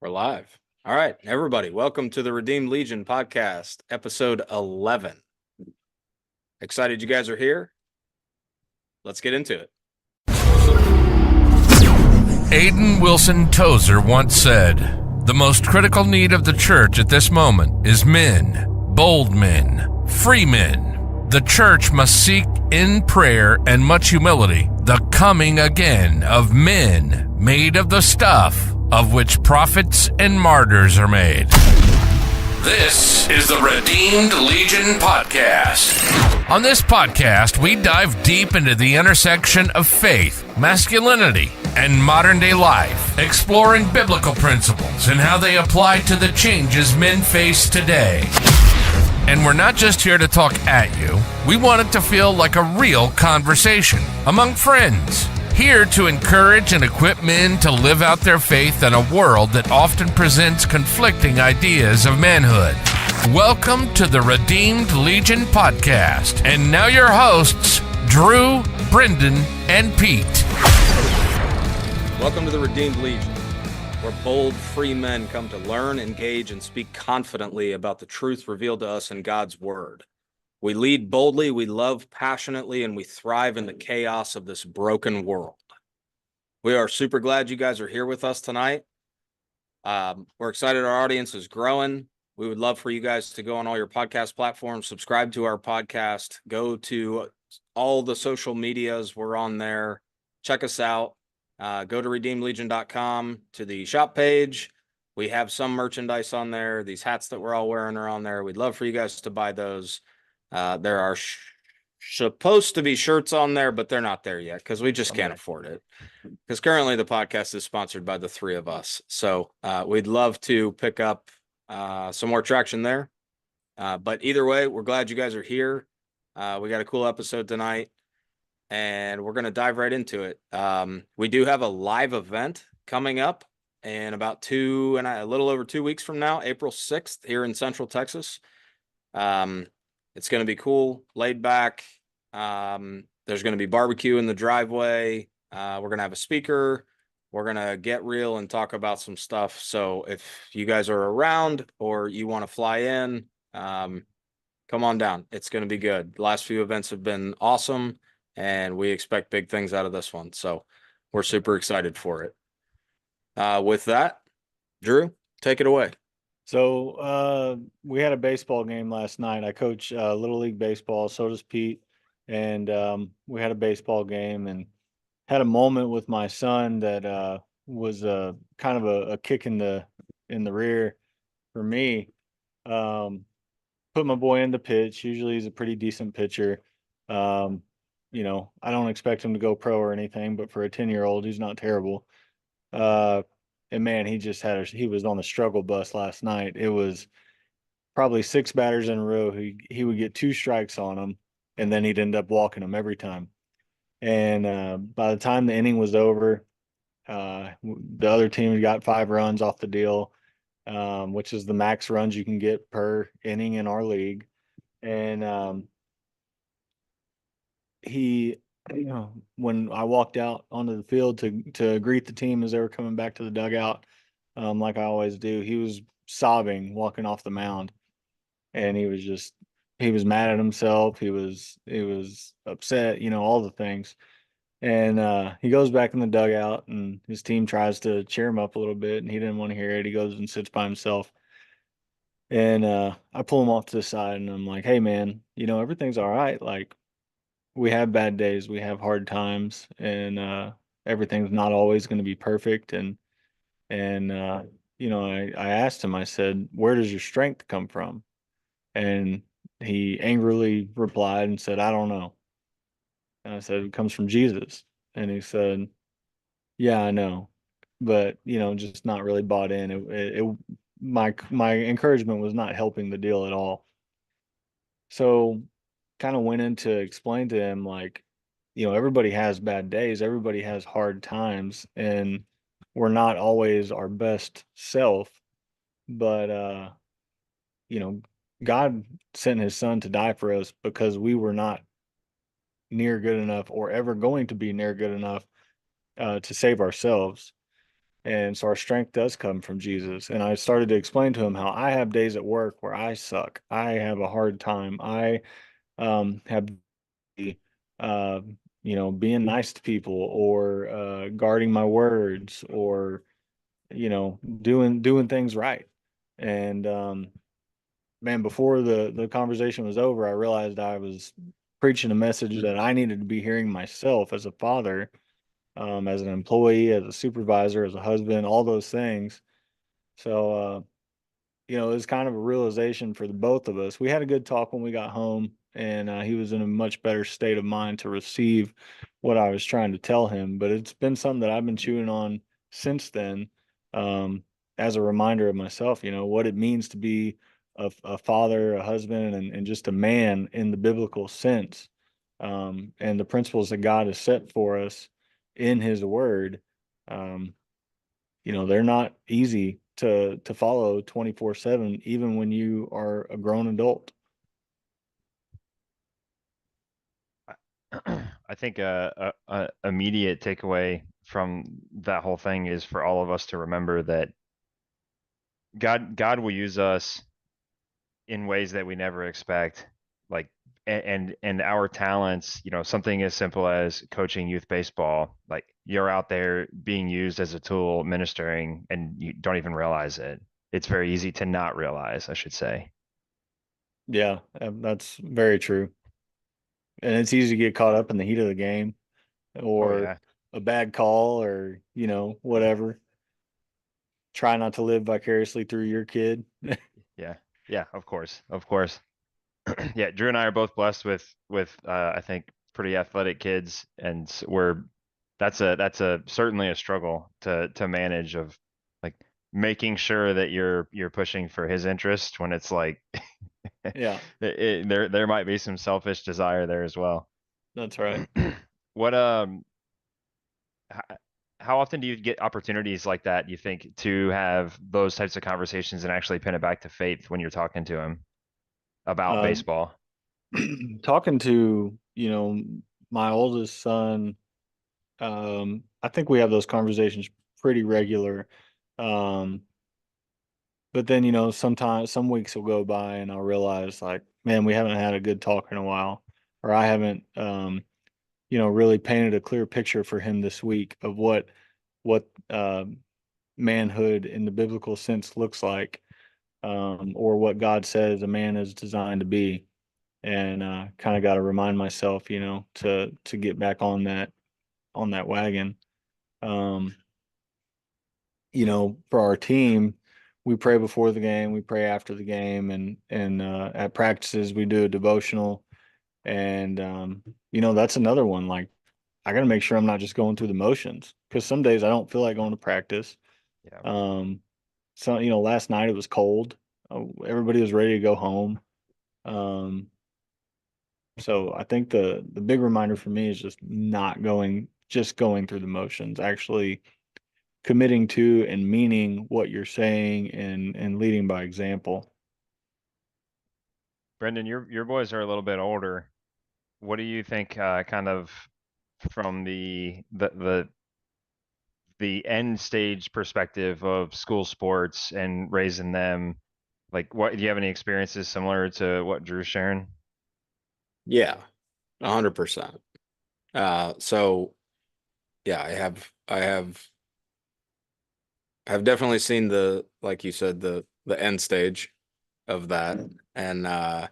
We're live. All right, everybody, welcome to the Redeemed Legion podcast, episode 11. Excited you guys are here? Let's get into it. Aiden Wilson Tozer once said, "The most critical need of the church at this moment is men, bold men, free men. The church must seek in prayer and much humility the coming again of men made of the stuff of which prophets and martyrs are made." This is the Redeemed Legion podcast. On this podcast, we dive deep into the intersection of faith, masculinity, and modern-day life, exploring biblical principles and how they apply to the changes men face today. And we're not just here to talk at you. We want it to feel like a real conversation among friends. Here to encourage and equip men to live out their faith in a world that often presents conflicting ideas of manhood. Welcome to the Redeemed Legion podcast. And now your hosts, Drew, Brendan, and Pete. Welcome to the Redeemed Legion, where bold, free men come to learn, engage, and speak confidently about the truth revealed to us in God's Word. We lead boldly, we love passionately, and we thrive in the chaos of this broken world. We are super glad you guys are here with us tonight. We're excited our audience is growing. We would love for you guys to go on all your podcast platforms, subscribe to our podcast, go to all the social medias. We're on there. Check us out. Go to redeemedlegion.com to the shop page. We have some merchandise on there. These hats that we're all wearing are on there. We'd love for you guys to buy those. There are supposed to be shirts on there, but they're not there yet because we just can't afford it. Because currently the podcast is sponsored by the three of us. So we'd love to pick up some more traction there. But either way, we're glad you guys are here. We got a cool episode tonight, and we're going to dive right into it. We do have a live event coming up in about a little over 2 weeks from now, April 6th, here in Central Texas. It's going to be cool, laid back. There's going to be barbecue in the driveway. We're going to have a speaker. We're going to get real and talk about some stuff. So if you guys are around or you want to fly in, come on down. It's going to be good. The last few events have been awesome, and we expect big things out of this one. So we're super excited for it. With that, Drew, take it away. So we had a baseball game last night. I coach Little League baseball, so does Pete. And we had a baseball game and had a moment with my son that was kind of a kick in the rear for me. Put my boy in the pitch. Usually he's a pretty decent pitcher. I don't expect him to go pro or anything, but for a 10-year-old, he's not terrible. And man, he was on the struggle bus last night. It was probably 6 batters in a row. He would get 2 strikes on him, and then he'd end up walking them every time. And by the time the inning was over, the other team got 5 runs off the deal, which is the max runs you can get per inning in our league. And when I walked out onto the field to greet the team as they were coming back to the dugout, like I always do, he was sobbing walking off the mound, and he was mad at himself. He was upset, all the things. And he goes back in the dugout, and his team tries to cheer him up a little bit, and he didn't want to hear it. He goes and sits by himself. And I pull him off to the side, and I'm like, "Hey, man, everything's all right. Like, we have bad days, we have hard times, and everything's not always going to be perfect." I asked him, I said, "Where does your strength come from?" And he angrily replied and said, "I don't know." And I said, "It comes from Jesus." And he said, "Yeah, I know, but just not really bought in." My encouragement was not helping the deal at all. So kind of went in to explain to him, like, everybody has bad days, everybody has hard times, and we're not always our best self. But God sent his son to die for us because we were not near good enough or ever going to be near good enough to save ourselves. And so our strength does come from Jesus. And I started to explain to him how I have days at work where I suck. I have a hard time. I have uh, being nice to people, or guarding my words, or doing things right. And man, before the conversation was over, I realized I was preaching a message that I needed to be hearing myself as a father, as an employee, as a supervisor, as a husband, all those things. So it was kind of a realization for the both of us. We had a good talk when we got home, and he was in a much better state of mind to receive what I was trying to tell him. But it's been something that I've been chewing on since then, um, as a reminder of myself, what it means to be a father, a husband, and just a man in the biblical sense, and the principles that God has set for us in His Word. Um, they're not easy to follow 24/7, even when you are a grown adult. I think a immediate takeaway from that whole thing is for all of us to remember that God will use us in ways that we never expect. Like, and our talents, something as simple as coaching youth baseball, like you're out there being used as a tool, ministering, and you don't even realize it. It's very easy to not realize, I should say. Yeah, that's very true. And it's easy to get caught up in the heat of the game, Oh or yeah. a bad call, or whatever. Try not to live vicariously through your kid. Yeah. Yeah, of course. Of course. Yeah, Drew and I are both blessed with I think pretty athletic kids, and that's a certainly a struggle to manage, of like making sure that you're pushing for his interest when it's like Yeah, there might be some selfish desire there as well. that's right. What h- how often do you get opportunities like that, you think, to have those types of conversations and actually pin it back to faith when you're talking to him about Uh, baseball? talking to, my oldest son, I think we have those conversations pretty regular. Um, But then, sometimes some weeks will go by and I'll realize, like, man, we haven't had a good talk in a while, or I haven't, really painted a clear picture for him this week of what manhood in the biblical sense looks like, or what God says a man is designed to be. And kind of got to remind myself, to get back on that wagon. Um, for our team, we pray before the game, we pray after the game, and at practices we do a devotional. And that's another one. Like, I got to make sure I'm not just going through the motions, because some days I don't feel like going to practice. Yeah. Um, so last night it was cold. Everybody was ready to go home. Um, so I think the big reminder for me is just going through the motions, actually committing to and meaning what you're saying, and leading by example. Brendan, your boys are a little bit older. What do you think, kind of from the end stage perspective of school sports and raising them? Like, what do you have any experiences similar to what Drew's sharing? Yeah, 100%. So yeah, I have definitely seen like you said, the end stage of that. And I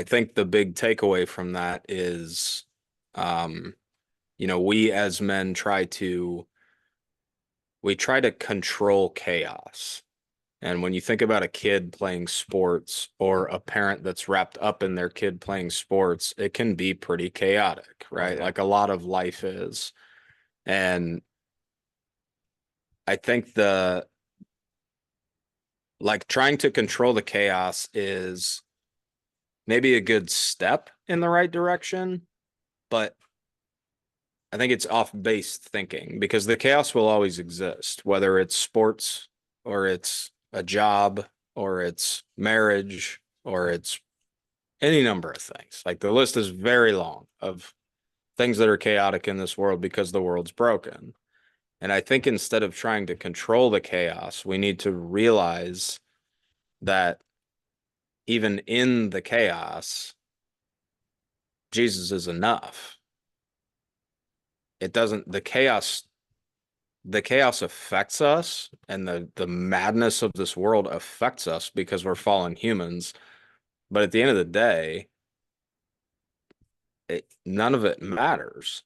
think the big takeaway from that is, um, we as men try to control chaos. And when you think about a kid playing sports, or a parent that's wrapped up in their kid playing sports, it can be pretty chaotic, Oh right? yeah. Like a lot of life is. And I think like trying to control the chaos is maybe a good step in the right direction, but I think it's off base thinking, because the chaos will always exist, whether it's sports, or it's a job, or it's marriage, or it's any number of things. Like, the list is very long of things that are chaotic in this world because the world's broken. And I think instead of trying to control the chaos, we need to realize that even in the chaos, Jesus is enough. It doesn't, the chaos affects us, and the madness of this world affects us because we're fallen humans. But at the end of the day, none of it matters.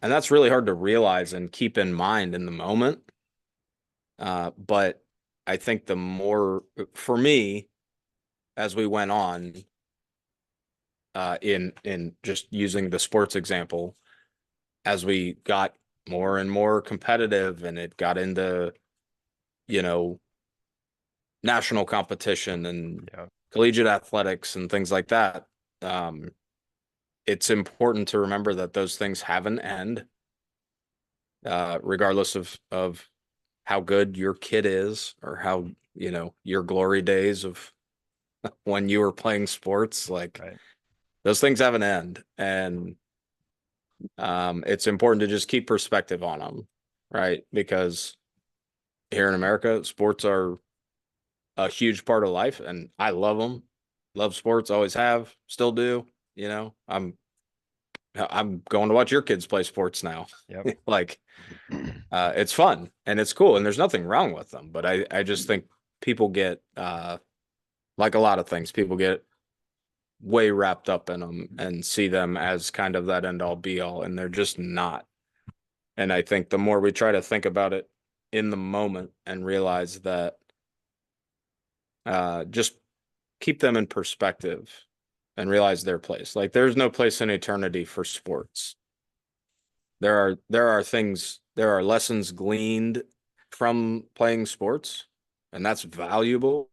And that's really hard to realize and keep in mind in the moment. But I think the more, for me, as we went on, in just using the sports example, as we got more and more competitive and it got into, you know, national competition and Yeah. collegiate athletics and things like that, it's important to remember that those things have an end, regardless of how good your kid is or how, your glory days of when you were playing sports, like Right. those things have an end. And it's important to just keep perspective on them, right? Because here in America, sports are a huge part of life, and I love them. Love sports, always have, still do. I'm going to watch your kids play sports now. Yep. Like, it's fun and it's cool, and there's nothing wrong with them. But I just think people get, like a lot of things, people get way wrapped up in them and see them as kind of that end all be all, and they're just not. And I think the more we try to think about it in the moment and realize that, just keep them in perspective and realize their place. Like, there's no place in eternity for sports. There are lessons gleaned from playing sports, and that's valuable.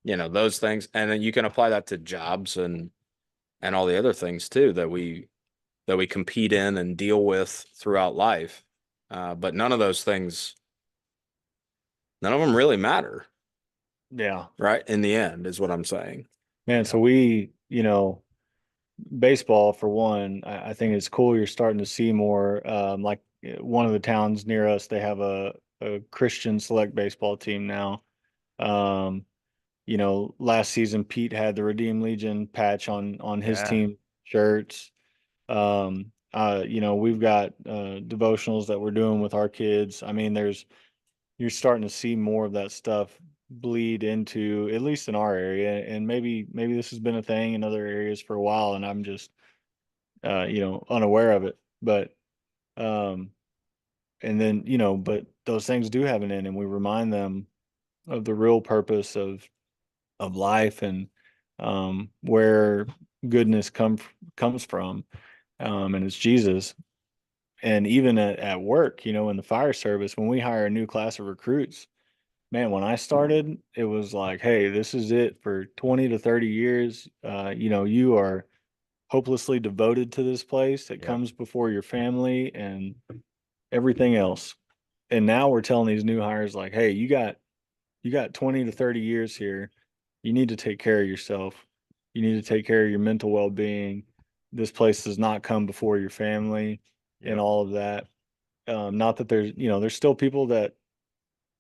Those things. And then you can apply that to jobs and all the other things too that we compete in and deal with throughout life. But none of them really matter, Yeah, right? In the end, is what I'm saying. man. So baseball for one, I think it's cool. You're starting to see more. Like one of the towns near us, they have a Christian select baseball team now. Um, last season Pete had the Redeemed Legion patch on his Yeah. team shirts. We've got devotionals that we're doing with our kids. I mean, you're starting to see more of that stuff bleed into, at least in our area, and maybe this has been a thing in other areas for a while, and I'm just unaware of it. But um, and then but those things do have an end, and we remind them of the real purpose of life, and where goodness comes from, and it's Jesus. And even at work, in the fire service, when we hire a new class of recruits, man, when I started, it was like, hey, this is it for 20 to 30 years. You are hopelessly devoted to this place. It Yep. comes before your family and everything else. And now we're telling these new hires, like, hey, you got 20 to 30 years here. You need to take care of yourself. You need to take care of your mental well-being. This place does not come before your family and Yep. all of that. Not that there's still people that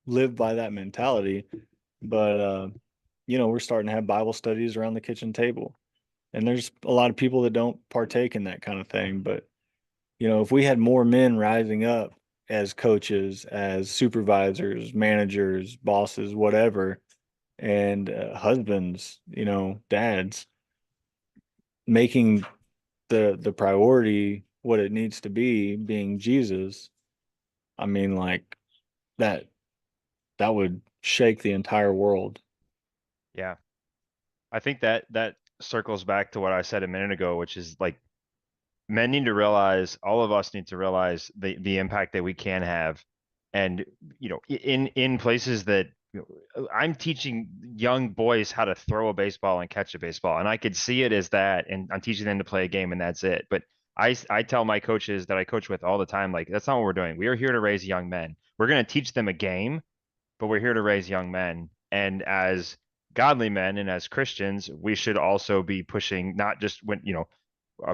live by that mentality, but we're starting to have Bible studies around the kitchen table. And there's a lot of people that don't partake in that kind of thing. But, if we had more men rising up as coaches, as supervisors, managers, bosses, whatever, and husbands, dads, making the priority what it needs to be, being Jesus, I mean, like that would shake the entire world. Yeah. I think that circles back to what I said a minute ago, which is like men need to realize, all of us need to realize the impact that we can have. And, in places that, I'm teaching young boys how to throw a baseball and catch a baseball, and I could see it as that, and I'm teaching them to play a game and that's it. But I tell my coaches that I coach with all the time, like, that's not what we're doing. We are here to raise young men. We're going to teach them a game, but we're here to raise young men. And as godly men and as Christians, we should also be pushing, not just when,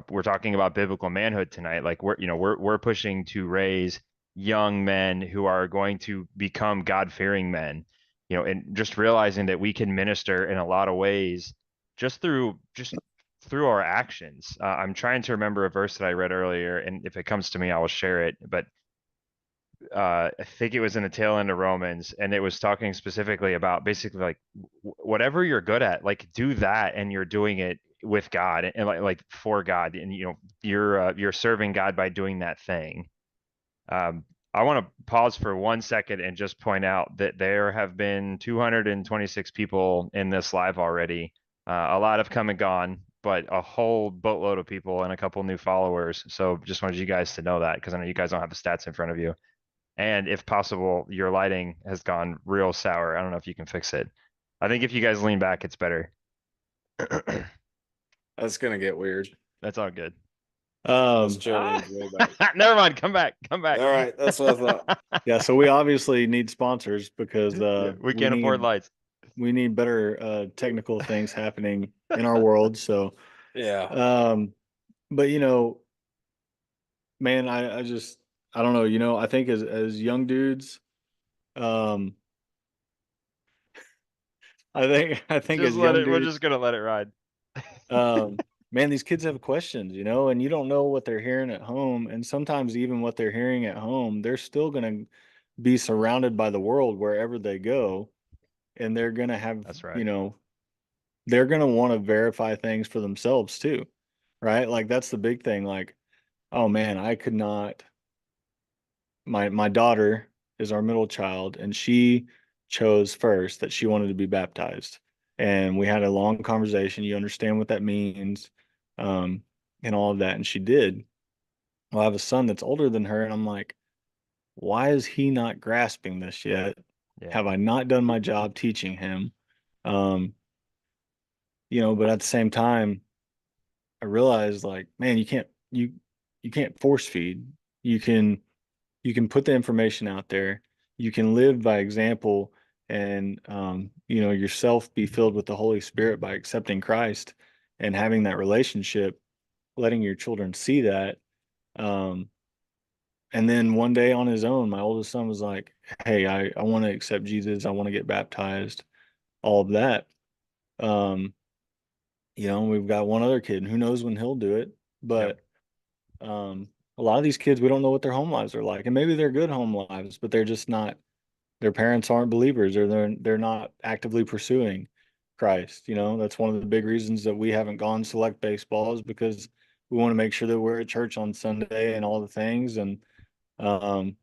we're talking about biblical manhood tonight. Like we're pushing to raise young men who are going to become God-fearing men, and just realizing that we can minister in a lot of ways just through our actions. I'm trying to remember a verse that I read earlier, and if it comes to me, I will share it. But I think it was in the tail end of Romans, and it was talking specifically about basically like whatever you're good at, like do that, and you're doing it with God and like for God, and you're serving God by doing that thing. I want to pause for 1 second and just point out that there have been 226 people in this live already. A lot have come and gone, but a whole boatload of people and a couple new followers. So just wanted you guys to know that, because I know you guys don't have the stats in front of you. And if possible, your lighting has gone real sour. I don't know if you can fix it. I think if you guys lean back, it's better. That's gonna get weird. That's all good. Let's Joe leans way back. Never mind. Come back. Come back. All right, that's what I thought. Yeah, so we obviously need sponsors because Yeah, we can't afford lights. we need better technical things happening in our world. So Yeah. but man, I just I don't know, I think as young dudes, um I think Just as let young it. We're dudes, just gonna let it ride. man, these kids have questions, and you don't know what they're hearing at home. And sometimes even what they're hearing at home, they're still gonna be surrounded by the world wherever they go. And they're gonna have, That's right. they're gonna want to verify things for themselves too. Right. Like that's the big thing. Like, oh man, I could not my daughter is our middle child, and she chose first that she wanted to be baptized. And we had a long conversation. You understand what that means, um, and all of that. And she did. Well, I have a son that's older than her, and I'm like, why is he not grasping this yet? Yeah. Have I not done my job teaching him? Um, but at the same time, I realized like, man, you can't force feed. You can put the information out there. You can live by example, and yourself be filled with the Holy Spirit by accepting Christ and having that relationship, letting your children see that. Um, and then one day on his own, my oldest son was like, hey, I want to accept Jesus. I want to get baptized, all of that. Um, we've got one other kid, and who knows when he'll do it. Yep. But a lot of these kids, we don't know what their home lives are like. And maybe they're good home lives, but they're just not, their parents aren't believers, or they're not actively pursuing Christ. That's one of the big reasons that we haven't gone select baseball, is because we want to make sure that we're at church on Sunday and all the things. And um,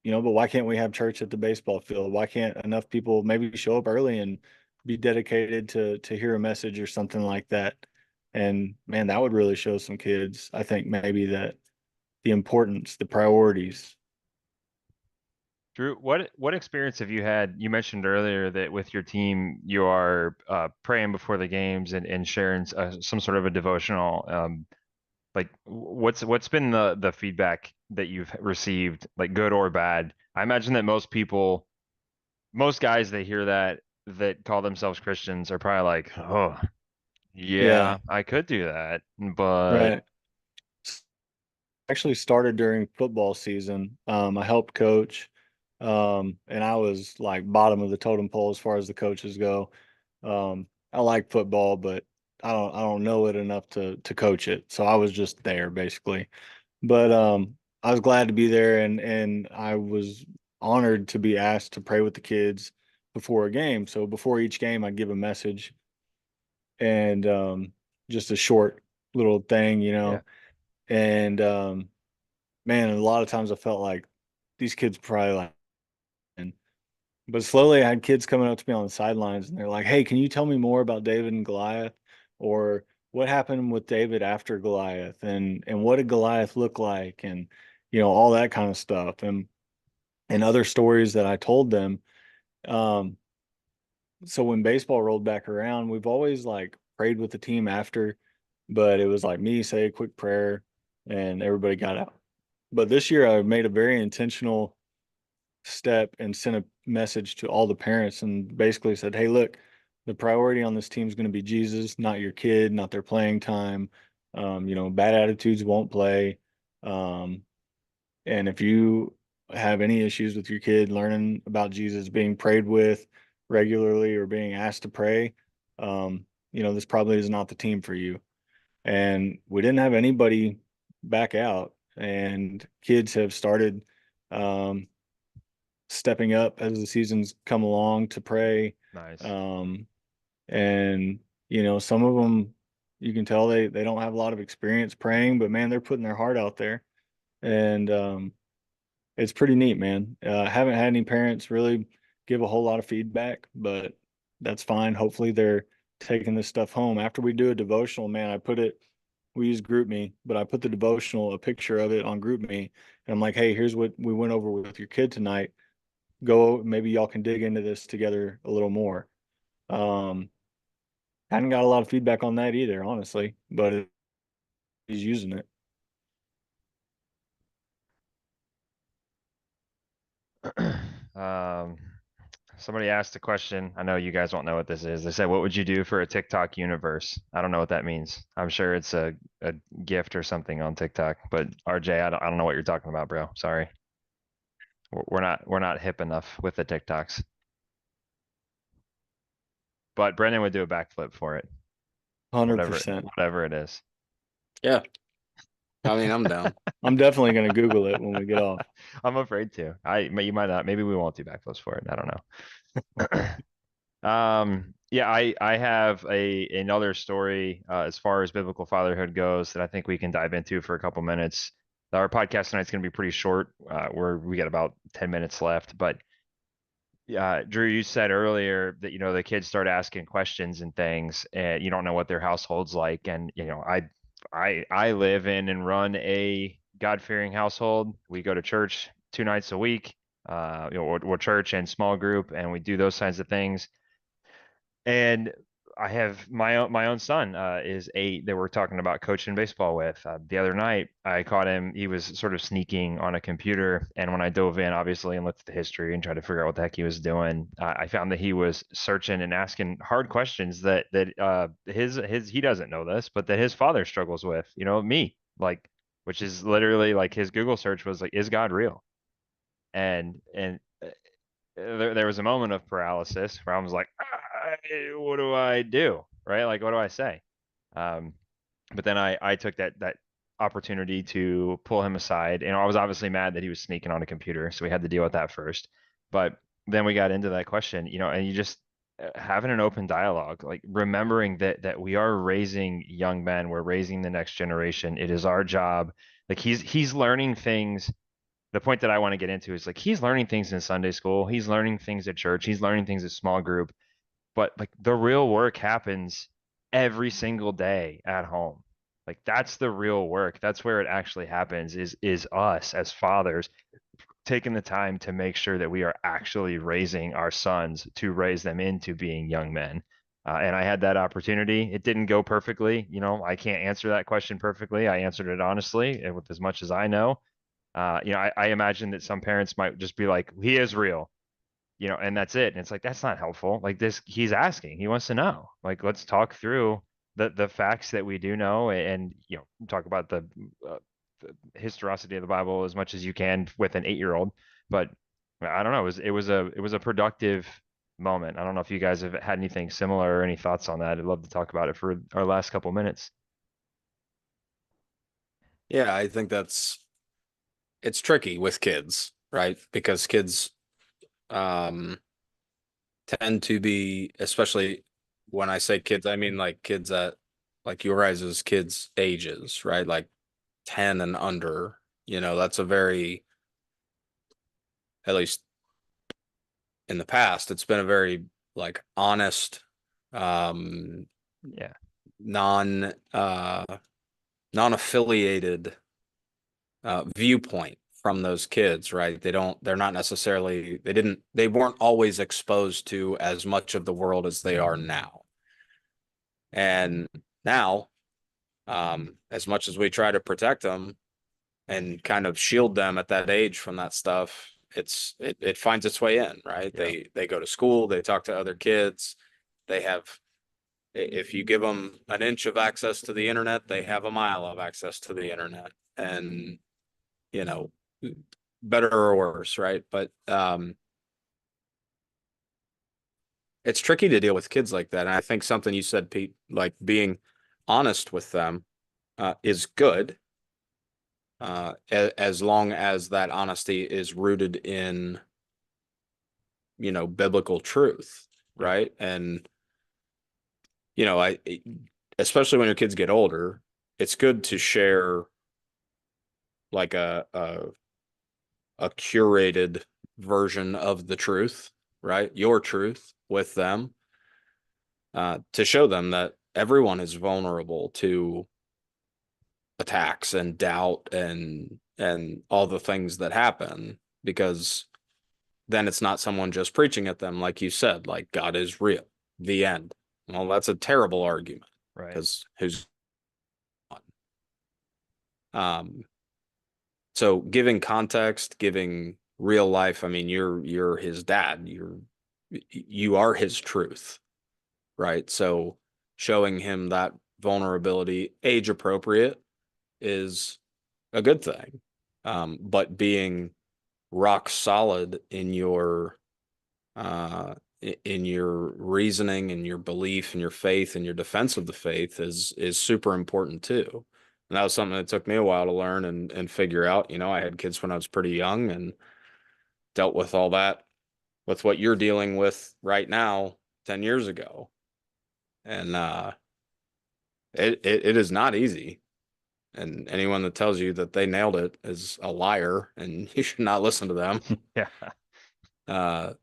but why can't we have church at the baseball field? Why can't enough people maybe show up early and be dedicated to hear a message or something like that? And man, that would really show some kids, I think, maybe that the importance, the priorities. Drew, what experience have you had? You mentioned earlier that with your team, you are praying before the games and sharing some sort of a devotional. Like, what's been the feedback that you've received, like good or bad? I imagine that most guys that hear that call themselves Christians are probably like, oh, Yeah, yeah, I could do that, but right. Actually started during football season. I helped coach, and I was like bottom of the totem pole as far as the coaches go. I like football, but I don't know it enough to coach it. So I was just there basically. But I was glad to be there, and I was honored to be asked to pray with the kids before a game. So before each game, I'd give a message, and just a short little thing, yeah, and man, a lot of times I felt like these kids probably like, but slowly I had kids coming up to me on the sidelines, and they're like, hey, can you tell me more about David and Goliath? Or what happened with David after Goliath, and what did Goliath look like? And, all that kind of stuff. And other stories that I told them. Um, so when baseball rolled back around, we've always like prayed with the team after, but it was like me say a quick prayer and everybody got out. But this year I made a very intentional step and sent a message to all the parents and basically said, hey, look, the priority on this team is going to be Jesus, not your kid, not their playing time. Bad attitudes won't play. And if you have any issues with your kid learning about Jesus, being prayed with regularly or being asked to pray, this probably is not the team for you. And we didn't have anybody back out, and kids have started stepping up as the seasons come along to pray. Nice. And some of them, you can tell they don't have a lot of experience praying, but man, they're putting their heart out there. And it's pretty neat, man. Haven't had any parents really give a whole lot of feedback, but that's fine. Hopefully they're taking this stuff home. After we do a devotional, man, we use GroupMe, but I put the devotional, a picture of it on GroupMe, and I'm like, hey, here's what we went over with your kid tonight. Go, maybe y'all can dig into this together a little more. Hadn't got a lot of feedback on that either, honestly, but he's using it. Somebody asked a question. I know you guys won't know what this is. They said, what would you do for a TikTok universe? I don't know what that means. I'm sure it's a gift or something on TikTok, but RJ, I don't know what you're talking about, bro. Sorry. We're not hip enough with the TikToks. But Brendan would do a backflip for it. 100%. Whatever it is. Yeah. I mean, I'm down. I'm definitely going to Google it when we get off. I'm afraid to. You might not. Maybe we won't do backflips for it. I don't know. Yeah, I have another story as far as biblical fatherhood goes that I think we can dive into for a couple minutes. Our podcast tonight's going to be pretty short. We got about 10 minutes left, but Drew, you said earlier that the kids start asking questions and things, and you don't know what their household's like. And I live in and run a God-fearing household. We go to church 2 nights a week, or church and small group, and we do those kinds of things. And I have my own son is 8 that we're talking about coaching baseball with. The other night, I caught him. He was sort of sneaking on a computer, and when I dove in, obviously, and looked at the history and tried to figure out what the heck he was doing, I found that he was searching and asking hard questions that he doesn't know this, but that his father struggles with. Me, like, which is literally like his Google search was like, "Is God real?" And there was a moment of paralysis where I was like, what do I do? Right? Like, what do I say? But then I took that opportunity to pull him aside. And I was obviously mad that he was sneaking on a computer. So we had to deal with that first. But then we got into that question, and you just having an open dialogue, like remembering that we are raising young men, we're raising the next generation. It is our job. Like he's learning things. The point that I want to get into is like he's learning things in Sunday school, he's learning things at church, he's learning things at small group, but like the real work happens every single day at home. Like that's the real work. That's where it actually happens is us as fathers taking the time to make sure that we are actually raising our sons to raise them into being young men. And I had that opportunity. It didn't go perfectly. I can't answer that question perfectly. I answered it honestly and with as much as I know. I imagine that some parents might just be like, he is real, and that's it. And it's like, that's not helpful. Like he's asking, he wants to know, like, let's talk through the facts that we do know and, talk about the historicity of the Bible as much as you can with an 8-year-old. But I don't know. It was a productive moment. I don't know if you guys have had anything similar or any thoughts on that. I'd love to talk about it for our last couple minutes. Yeah, I think it's tricky with kids, right? Because kids tend to be, especially when I say kids, I mean like kids at like your guys' kids' ages, right? Like 10 and under, that's a very, at least in the past, it's been a very like honest, Yeah. non-affiliated viewpoint from those kids, right? They're not necessarily, they weren't always exposed to as much of the world as they are now. And now, as much as we try to protect them and kind of shield them at that age from that stuff, it finds its way in, right? Yeah. They go to school, they talk to other kids, they have If you give them an inch of access to the internet, they have a mile of access to the internet, and you know, better or worse, right? But it's tricky to deal with kids like that. And I think something you said, Pete, like being honest with them is good, as long as that honesty is rooted in, biblical truth, right? And especially when your kids get older, it's good to share like a curated version of the truth, right? Your truth with them, to show them that everyone is vulnerable to attacks and doubt and all the things that happen, because then it's not someone just preaching at them, like you said, like God is real, the end. Well, that's a terrible argument, Right. because so giving context, giving real life, I mean, you're his dad, you are his truth, right? So showing him that vulnerability, age appropriate, is a good thing. But being rock solid in your reasoning and your belief and your faith and your defense of the faith is super important too. And that was something that took me a while to learn and figure out. I had kids when I was pretty young and dealt with all that with what you're dealing with right now 10 years ago. And it is not easy. And anyone that tells you that they nailed it is a liar, and you should not listen to them. Yeah.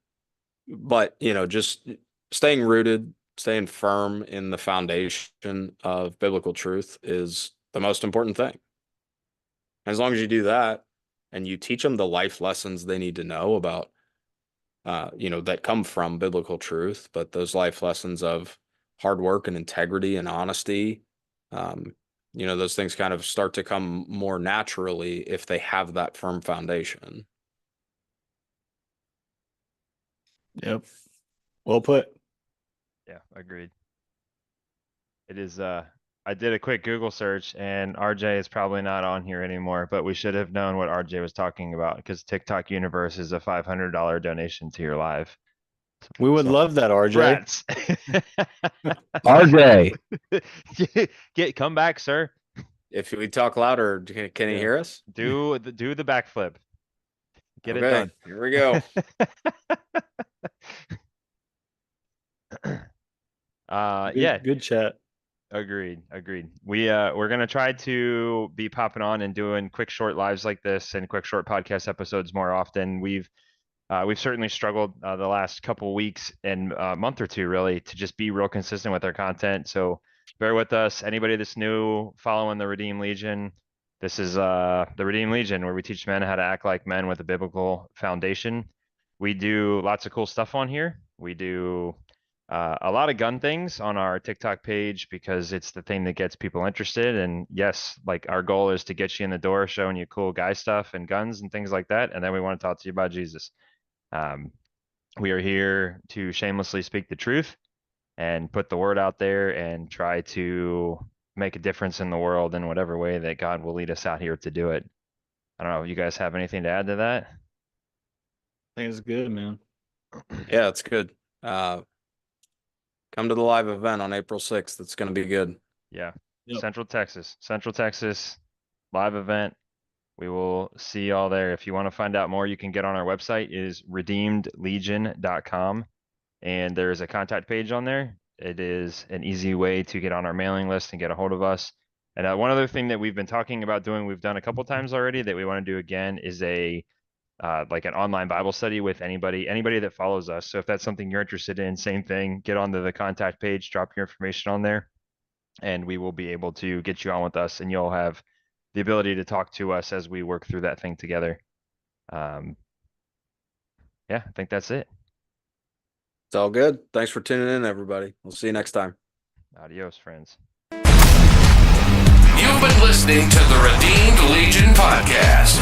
But, just staying rooted, staying firm in the foundation of biblical truth is the most important thing. As long as you do that and you teach them the life lessons they need to know about, that come from biblical truth, but those life lessons of hard work and integrity and honesty, those things kind of start to come more naturally if they have that firm foundation. Yep. Well put. Yeah, agreed. It is, I did a quick Google search, and RJ is probably not on here anymore, but we should have known what RJ was talking about, because TikTok Universe is a $500 donation to your live. We would love that, RJ. Rats. RJ, Come back, sir. if we talk louder, can he hear us? Do the backflip. Get it Okay, done. here we go. Yeah, Good chat. agreed. We're gonna try to be popping on and doing quick short lives like this and quick short podcast episodes more often. We've certainly struggled the last couple weeks and month or two, really, to just be real consistent with our content. So bear with us. Anybody that's new following the Redeemed Legion, this is the Redeemed Legion, where we teach men how to act like men with a biblical foundation. We do lots of cool stuff on here. We do a lot of gun things on our TikTok page, because it's the thing that gets people interested. And yes, like, our goal is to get you in the door showing you cool guy stuff and guns and things like that. And then we want to talk to you about Jesus. We are here to shamelessly speak the truth and put the word out there and try to make a difference in the world in whatever way that God will lead us out here to do it. I don't know. You guys have anything to add to that? I think it's good, man. Yeah, it's good. Come to the live event on April 6th. It's going to be good. Yeah. Yep. Central Texas live event. We will see y'all there. If you want to find out more, you can get on our website. It is redeemedlegion.com, and there's a contact page on there. It is an easy way to get on our mailing list and get a hold of us. And one other thing that we've been talking about doing, we've done a couple times already, that we want to do again, is like an online Bible study with anybody that follows us. So if that's something you're interested in, same thing, get onto the contact page, drop your information on there, and we will be able to get you on with us, and you'll have the ability to talk to us as we work through that thing together. Yeah, I think that's it. It's all good. Thanks for tuning in, everybody. We'll see you next time. Adios, friends. You've been listening to the Redeemed Legion podcast.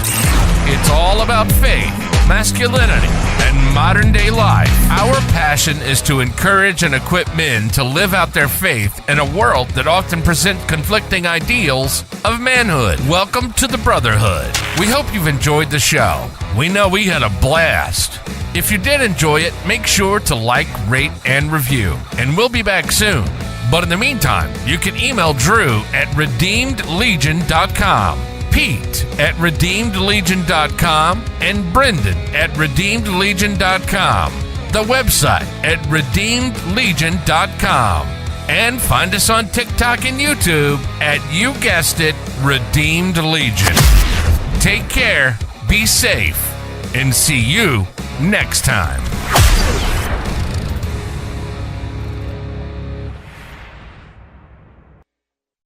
It's all about faith, masculinity, and modern day life. Our passion is to encourage and equip men to live out their faith in a world that often presents conflicting ideals of manhood. Welcome to the Brotherhood. We hope you've enjoyed the show. We know we had a blast. If you did enjoy it, make sure to like, rate, and review. And we'll be back soon. But in the meantime, you can email Drew at redeemedlegion.com, Pete at redeemedlegion.com, and Brendan at redeemedlegion.com. The website at redeemedlegion.com. And find us on TikTok and YouTube at, you guessed it, Redeemed Legion. Take care, be safe, and see you next time.